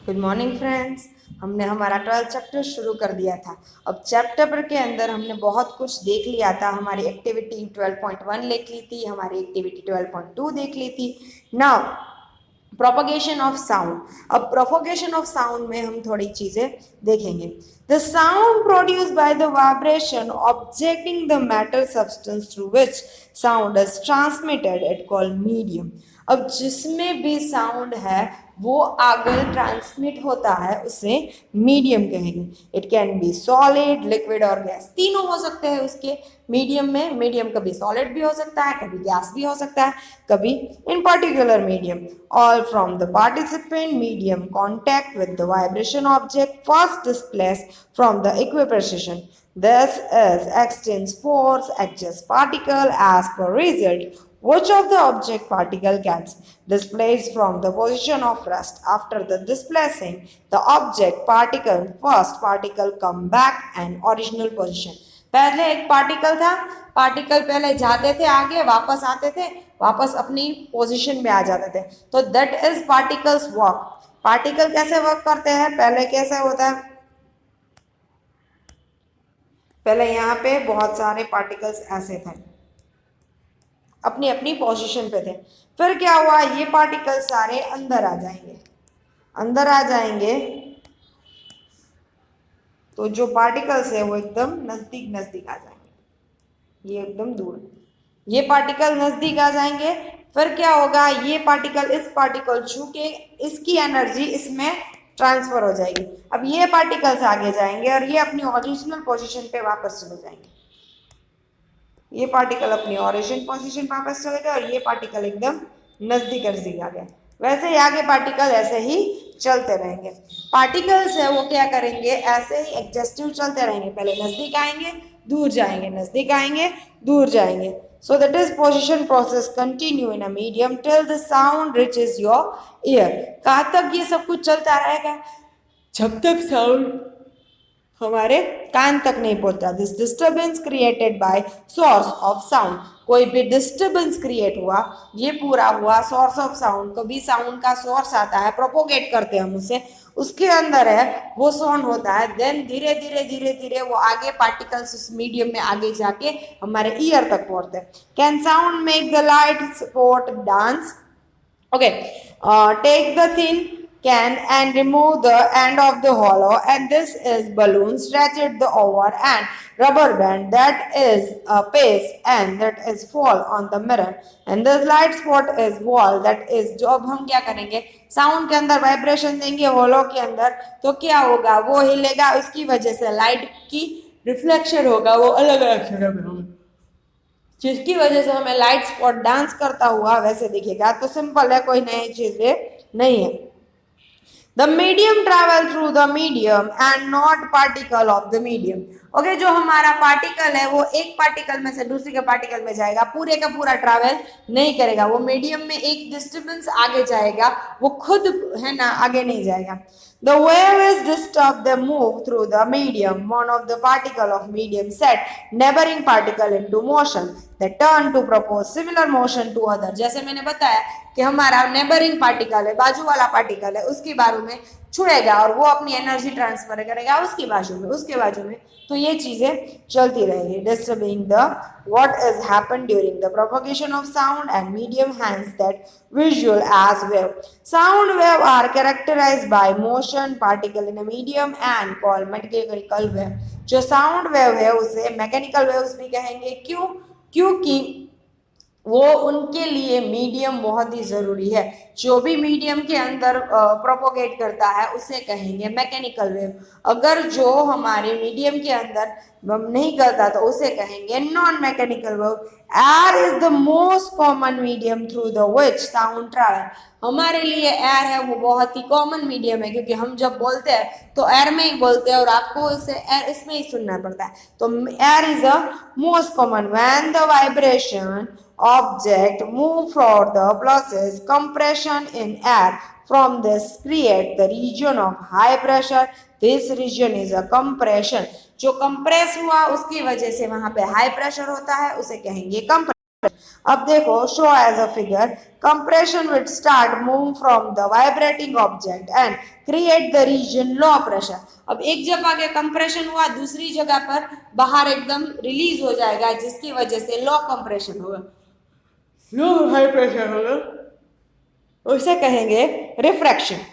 Good morning friends. हमने हमारा 12th chapter शुरू कर दिया था। अब चैप्टर के अंदर हमने बहुत कुछ देख लिया था। हमारी एक्टिविटी 12.1 देख ली थी, हमारी एक्टिविटी 12.2 देख ली थी। Now propagation of sound. अब प्रोपगेशन ऑफ साउंड में हम थोड़ी चीजें देखेंगे। The sound produce by the vibration objecting the matter substance through which sound is transmitted it called medium. अब जिसमें भी साउंड है वो आगे ट्रांसमिट होता है उसे मीडियम कहेंगे। It can be solid, liquid और गैस, तीनों हो सकते हैं उसके मीडियम में। मीडियम कभी सॉलिड भी हो सकता है, कभी गैस भी हो सकता है, कभी इन particular medium. All from the participant medium contact with the vibration object first displaced from the equiposition. This is exchange force adjust particle as per result which of the object particle gets displaced from the position of rest. After the displacing the object particle, first particle come back and original position. पहले एक particle था, particle पहले जाते थे आगे, वापस आते थे, वापस अपनी पोजीशन में आ जाते थे। तो that is particles work. Particle कैसे वर्क करते हैं, पहले कैसे होता है, पहले यहाँ पे बहुत सारे पार्टिकल्स ऐसे थे, अपनी अपनी पोजीशन पे थे। फिर क्या हुआ, ये पार्टिकल्स सारे अंदर आ जाएंगे। अंदर आ जाएंगे तो जो पार्टिकल्स है वो एकदम नजदीक नजदीक आ जाएंगे, ये एकदम दूर। ये पार्टिकल नजदीक आ जाएंगे। फिर क्या होगा, ये पार्टिकल इस पार्टिकल छू के इसकी एनर्जी इसमें ट्रांसफर हो जाएगी। अब ये पार्टिकल्स आगे जाएंगे और ये अपनी ओरिजिनल पोजीशन पे वापस चले जाएंगे। ये पार्टिकल अपनी ओरिजिन पोजीशन वापस चले गए और ये पार्टिकल एकदम नजदीक नजदीक आ गए। वैसे ही आगे पार्टिकल ऐसे ही चलते रहेंगे। पार्टिकल्स है वो क्या करेंगे, ऐसे ही एडजस्टिव चलते रहेंगे, पहले नजदीक आएंगे, दूर जाएंगे, नजदीक आएंगे, दूर जाएंगे। So that is position process continue in a medium till the sound reaches your ear. कहाँ तक ये सब कुछ चलता रहेगा, जब तक साउंड हमारे कान तक नहीं पहुंचता। This disturbance created by source of sound. कोई भी डिस्टर्बेंस क्रिएट हुआ, ये पूरा हुआ सोर्स ऑफ साउंड। कभी साउंड का सोर्स आता है, प्रोपोगेट करते हैं हम उसे, उसके अंदर है वो साउंड होता है। देन धीरे धीरे धीरे धीरे वो आगे पार्टिकल्स उस मीडियम में आगे जाके हमारे ईयर तक पहुंचते हैं। Can sound make the light support dance? Okay, take the thin can and remove the end of the hollow, and this is balloon stretched the over and rubber band that is a paste and that is fall on the mirror, and this light spot is wall that is। जो अब हम क्या करेंगे, sound के अंदर vibration देंगे होलो के अंदर, तो क्या होगा, वो हिलेगा, उसकी वजह से लाइट की रिफ्लेक्शन होगा, वो अलग अलग जगह पे होगा, जिसकी वजह से हमें लाइट स्पॉट डांस करता हुआ वैसे दिखेगा। तो सिंपल है, कोई नई चीजें नहीं है। The medium travel through the medium and not particle of the medium. Okay, जो हमारा पार्टिकल है वो एक पार्टिकल में से दूसरे के पार्टिकल में जाएगा, पूरे का पूरा ट्रैवल नहीं करेगा। वो मीडियम में एक डिस्टर्बेंस आगे जाएगा, वो खुद है ना आगे नहीं जाएगा। The wave is disturbed, they move through the medium. One of the particle of medium set neighboring particle into motion. They turn to propose similar motion to other. जैसे मैंने बताया कि हमारा नेबरिंग पार्टिकल है, बाजू वाला पार्टिकल है, उसके बाजू में छुएगा और वो अपनी एनर्जी ट्रांसफर करेगा उसके बाजू में, उसके बाजू में। तो ये चीजें चलती रहेगी। Disturbing the what is happened during the propagation of sound and medium hence that visual as wave. Sound wave are characterized by motion particle in a medium and called mechanical wave. जो sound wave है उसे mechanical waves भी कहेंगे। क्यों? क्योंकि वो उनके लिए मीडियम बहुत ही जरूरी है। जो भी मीडियम के अंदर प्रोपोगेट करता है उसे कहेंगे मैकेनिकल वेव। अगर जो हमारे मीडियम के अंदर नहीं करता तो उसे कहेंगे non mechanical wave. Air is the most common medium through the which sound travel. हमारे लिए एयर है वो बहुत ही कॉमन मीडियम है, क्योंकि हम जब बोलते हैं तो एयर में ही बोलते हैं और आपको इसे एयर इसमें ही सुनना पड़ता है। तो air is the most common. When the vibration object move for the process compression in air from this create the region of high pressure. This region is a compression. जो कंप्रेस हुआ उसकी वजह से वहां पे हाई प्रेशर होता है, उसे कहेंगे कंप्रेशन। अब देखो, show as a figure, compression will start move from the vibrating object and create the region low pressure. अब एक जगह के कंप्रेशन हुआ, दूसरी जगह पर बाहर एकदम रिलीज हो जाएगा, जिसकी वजह से लो कंप्रेशन होगा, लो हाई प्रेशर होगा, उसे कहेंगे refraction.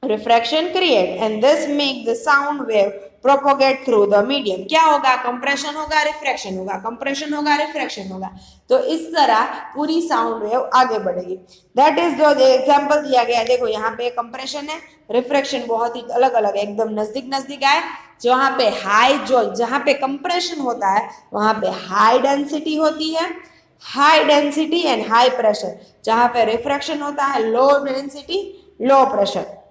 Refraction create and this make the sound wave propagate through the medium. क्या होगा? कंप्रेशन होगा, रिफ्रैक्शन होगा, कंप्रेशन होगा, रिफ्रैक्शन होगा, तो इस तरह पूरी साउंड वेव आगे बढ़ेगी। दैट इज जो एग्जांपल दिया गया, देखो यहाँ पे कंप्रेशन है, रिफ्रैक्शन बहुत ही अलग अलग है, एकदम नजदीक नजदीक आए। जहाँ पे हाई, जो जहाँ पे कंप्रेशन होता है वहां पे हाई डेंसिटी होती है, high density and high pressure. जहाँ पे रिफ्रैक्शन होता है low density, low pressure.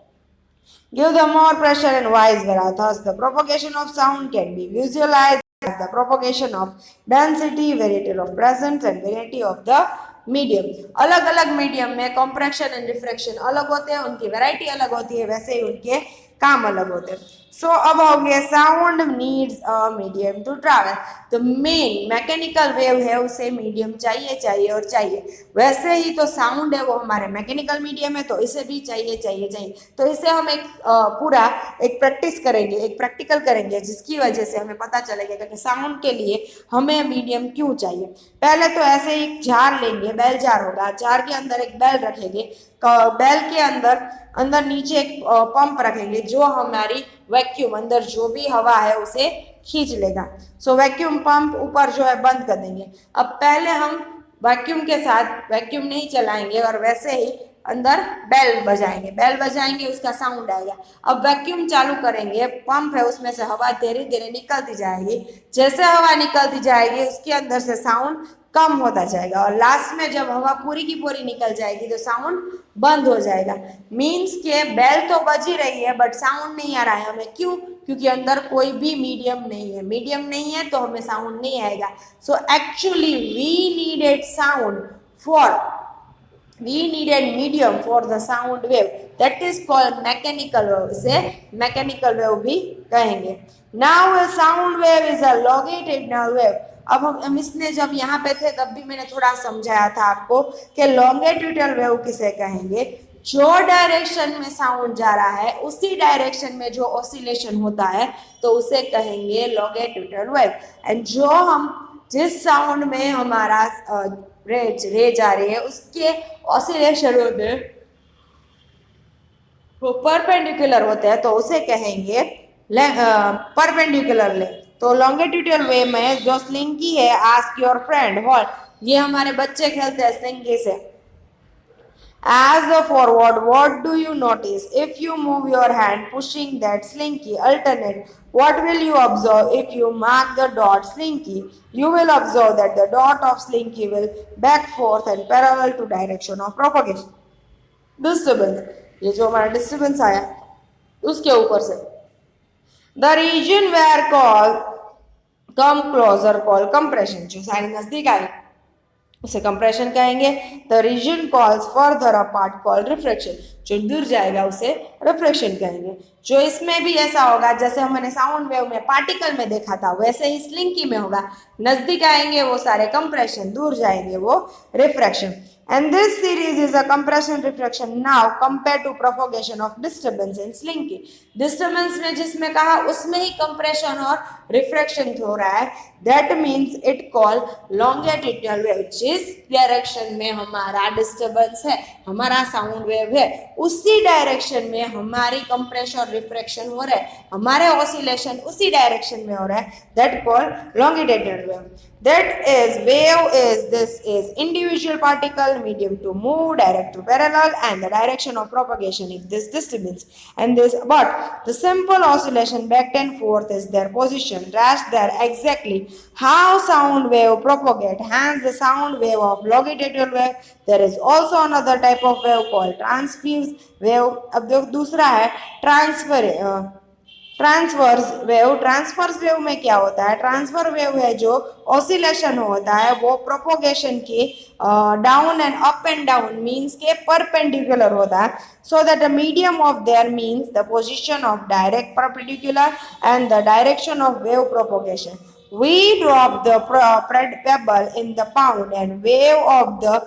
Give them more pressure and vice versa. Thus, the propagation of sound can be visualized as the propagation of density, variety of presence and variety of the medium. अलग अलग medium में compression and refraction अलग होते हैं, उनकी variety अलग होती है, वैसे ही उनके काम अलग होते हैं। सो अब हो गया sound needs a medium to travel. तो मेन मैकेनिकल वेव है, उसे मीडियम चाहिए चाहिए और चाहिए। वैसे ही तो साउंड है वो हमारे मैकेनिकल मीडियम है, तो इसे भी चाहिए चाहिए चाहिए। तो इसे हम एक पूरा एक प्रैक्टिस करेंगे, एक प्रैक्टिकल करेंगे, जिसकी वजह से हमें पता चलेगा कि साउंड के लिए हमें मीडियम क्यों चाहिए। पहले तो ऐसे ही जार लेंगे, बेल जार होगा, जार के अंदर एक बेल रखेंगे, बेल के अंदर अंदर नीचे एक पंप रखेंगे, जो हमारी वैक्यूम, अंदर जो भी हवा है उसे खींच लेगा। सो वैक्यूम पंप ऊपर जो है बंद कर देंगे। अब पहले हम वैक्यूम के साथ वैक्यूम नहीं चलाएंगे और वैसे ही अंदर बेल बजाएंगे, बेल बजाएंगे, उसका साउंड आएगा। अब वैक्यूम चालू करेंगे, पंप है उसमें से हवा धीरे धीरे निकलती जाएगी। जैसे हवा निकलती जाएगी उसके अंदर से साउंड कम होता जाएगा और लास्ट में जब हवा पूरी की पूरी निकल जाएगी तो साउंड बंद हो जाएगा। मीन्स के बेल तो बज ही रही है बट साउंड नहीं आ रहा है हमें। क्यों? क्योंकि अंदर कोई भी मीडियम नहीं है, मीडियम नहीं है तो हमें साउंड नहीं आएगा। So actually we needed sound for, we needed medium for the sound wave, that is called mechanical wave। इसे mechanical wave भी कहेंगे। now a sound wave is a longitudinal wave। अब हम इसने जब यहाँ पे थे तब भी मैंने थोड़ा समझाया था आपको कि लॉन्गिट्यूडनल वेव किसे कहेंगे, जो डायरेक्शन में साउंड जा रहा है उसी डायरेक्शन में जो ऑसिलेशन होता है तो उसे कहेंगे लॉन्गिट्यूडनल वेव। एंड जो हम जिस साउंड में हमारा रे जा रही है उसके ऑसिलेशन होते हैं वो परपेंडिकुलर होते हैं, तो उसे कहेंगे परपेंडिकुलर लेंथ। तो लॉन्गिट्यूडनल वे में जो स्लिंकी है, आस्क योर फ्रेंड हॉल, ये हमारे बच्चे खेलते हैं स्लिंकी से। As a forward, what do you notice? If you move your hand pushing that slinky alternate, what will you observe? If you mark the dot slinky, you will observe that the dot of slinky will back forth and parallel to direction of propagation. Disturbance, ये जो हमारा disturbance आया उसके ऊपर से। The region where call come closer call compression, जो सारे नजदीक आए उसे कंप्रेशन कहेंगे। The region calls further apart call refraction, जो दूर जाएगा उसे रिफ्रैक्शन कहेंगे। जो इसमें भी ऐसा होगा जैसे हमने साउंड वेव में पार्टिकल में देखा था वैसे ही स्लिंकी में होगा, नजदीक आएंगे वो सारे कंप्रेशन, दूर जाएंगे वो refraction. And this series is a compression refraction now compared to propagation of disturbance in slinky। disturbance में जिसमें कहा उसमें ही compression और refraction हो रहा है, that means it called longitudinal wave। जिस डायरेक्शन में हमारा disturbance है, हमारा साउंड वेव है, उसी डायरेक्शन में हमारी compression और refraction हो रहा है, हमारे oscillation उसी डायरेक्शन में हो रहा है, that called longitudinal wave। That is, wave is, this is individual particle medium to move, direct to parallel, and the direction of propagation is this disturbance and this. But the simple oscillation back and forth is their position, rest there exactly how sound wave propagate. Hence, the sound wave of longitudinal wave. There is also another type of wave called transverse wave। अब जो दूसरा है transverse wave. Transverse wave में क्या होता है? Transfer wave है जो ऑसिलेशन होता है वो प्रोपोगेशन के down and up and down means के परपेंडिकुलर होता है। So that the medium of their means the position of direct perpendicular and the direction of wave propagation. We drop the pebble in the pond and wave off the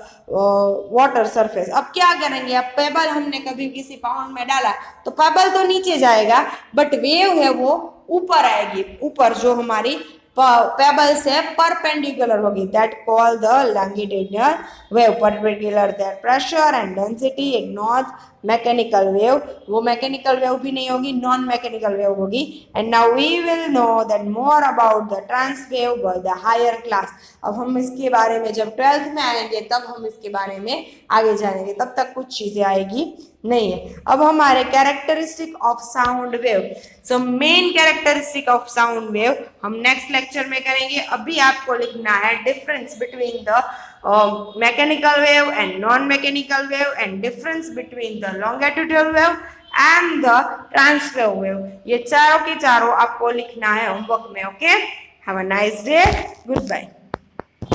water surface. अब क्या करेंगे, अब payable हमने कभी किसी pound में डाला तो पेबल तो नीचे जाएगा, बट वेव है वो ऊपर आएगी, ऊपर जो हमारी पेबल से परपेंडिकुलर होगी, that call the longitudinal wave, perpendicular that pressure and density, एक नॉन मैकेनिकल वेव, वो मैकेनिकल वेव भी नहीं होगी, नॉन मैकेनिकल वेव होगी। And now we will know that more about the trans wave by the higher class. अब हम इसके बारे में जब 12th में आएंगे तब हम इसके बारे में आगे जानेंगे, तब तक कुछ चीजें आएगी नहीं है। अब हमारे characteristic of sound wave, so main characteristic of sound wave हम नेक्स्ट लेक्चर में करेंगे। अभी आपको लिखना है difference between the mechanical wave and non mechanical wave and difference between the longitudinal wave and the transverse wave. ये चारों के चारों आपको लिखना है होमवर्क में। Okay, have a nice day, good bye.